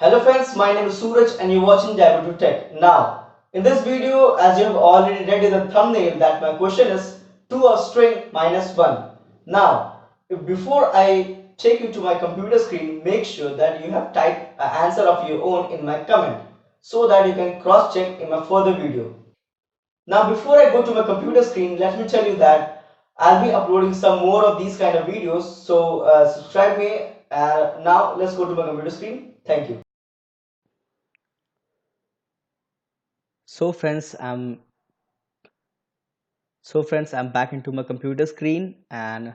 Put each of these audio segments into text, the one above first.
Hello friends, my name is Suraj and you're watching Dive to Tech. Now, in this video, as you have already read in the thumbnail, that my question is 2 of string minus 1. Now, before I take you to my computer screen, make sure that you have typed an answer of your own in my comment so that you can cross check in my further video. Now, before I go to my computer screen, let me tell you that I'll be uploading some more of these kind of videos. So, subscribe me. Now, let's go to my computer screen. Thank you. So friends, I'm back into my computer screen and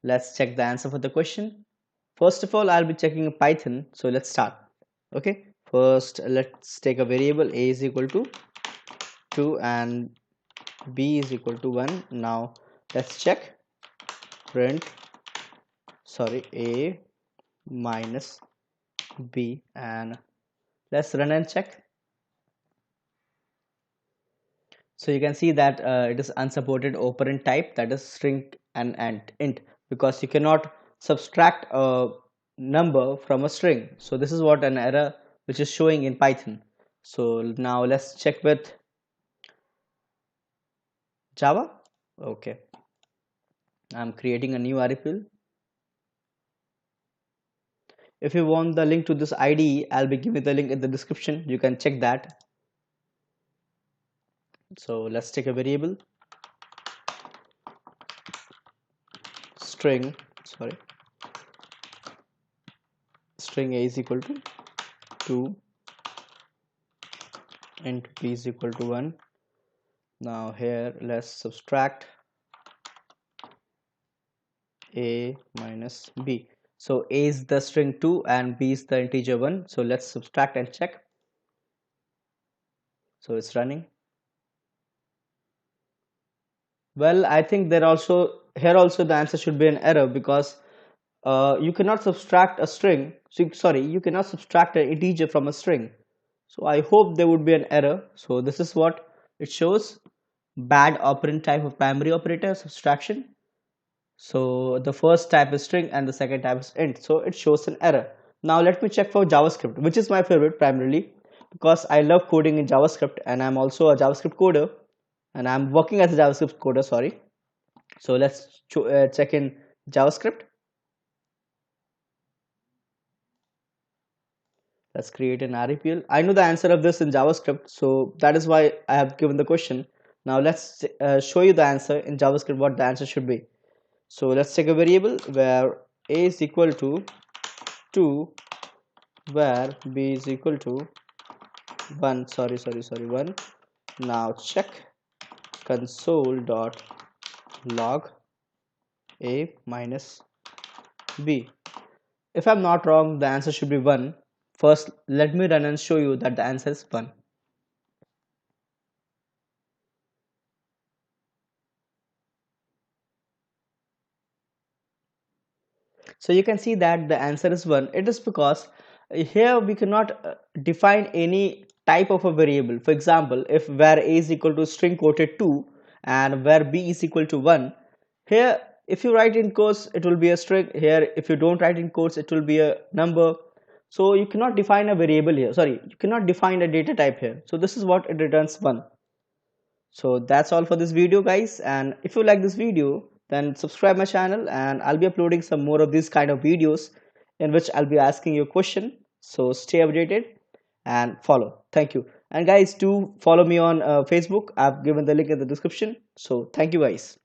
let's check the answer for the question. First of all, I'll be checking Python. So let's start. Okay. First, let's take a variable a is equal to 2 and b is equal to 1. Now let's check print a minus b and let's run and check. So you can see that it is unsupported operand type, that is string and int, because you cannot subtract a number from a string. So this is what an error which is showing in Python. So now let's check with Java. Okay, I'm creating a new REPL. If you want the link to this IDE, I'll be giving the link in the description. You can check that. So let's take a variable string a is equal to 2 int b is equal to 1. Now here let's subtract a minus b. So a is the string 2 and b is the integer 1. So let's subtract and check. So it's running. Well, I think here also the answer should be an error, because you cannot subtract a string. Sorry, you cannot subtract an integer from a string. So I hope there would be an error. So this is what it shows: bad operand type of primary operator subtraction. So the first type is string and the second type is int. So it shows an error. Now let me check for JavaScript, which is my favorite primarily because I love coding in JavaScript and I'm also a JavaScript coder and I'm working as a JavaScript coder, sorry. So let's check in JavaScript. Let's create an REPL. I know the answer of this in JavaScript, so that is why I have given the question. Now let's show you the answer in JavaScript, what the answer should be. So let's take a variable where a is equal to 2, where b is equal to 1. 1. Now check console.log a minus b. If I'm not wrong, the answer should be 1. First, let me run and show you that the answer is 1. So you can see that the answer is 1. It is because here we cannot define any type of a variable. For example, if where a is equal to string quoted 2 and where b is equal to 1, here if you write in quotes it will be a string, here if you don't write in quotes it will be a number. So you cannot define a variable here, sorry, you cannot define a data type here. So this is what it returns 1. So that's all for this video guys, and if you like this video then subscribe my channel and I'll be uploading some more of these kind of videos in which I'll be asking you a question. So stay updated and follow. Thank you. And guys, do follow me on Facebook. I've given the link in the description. So thank you guys.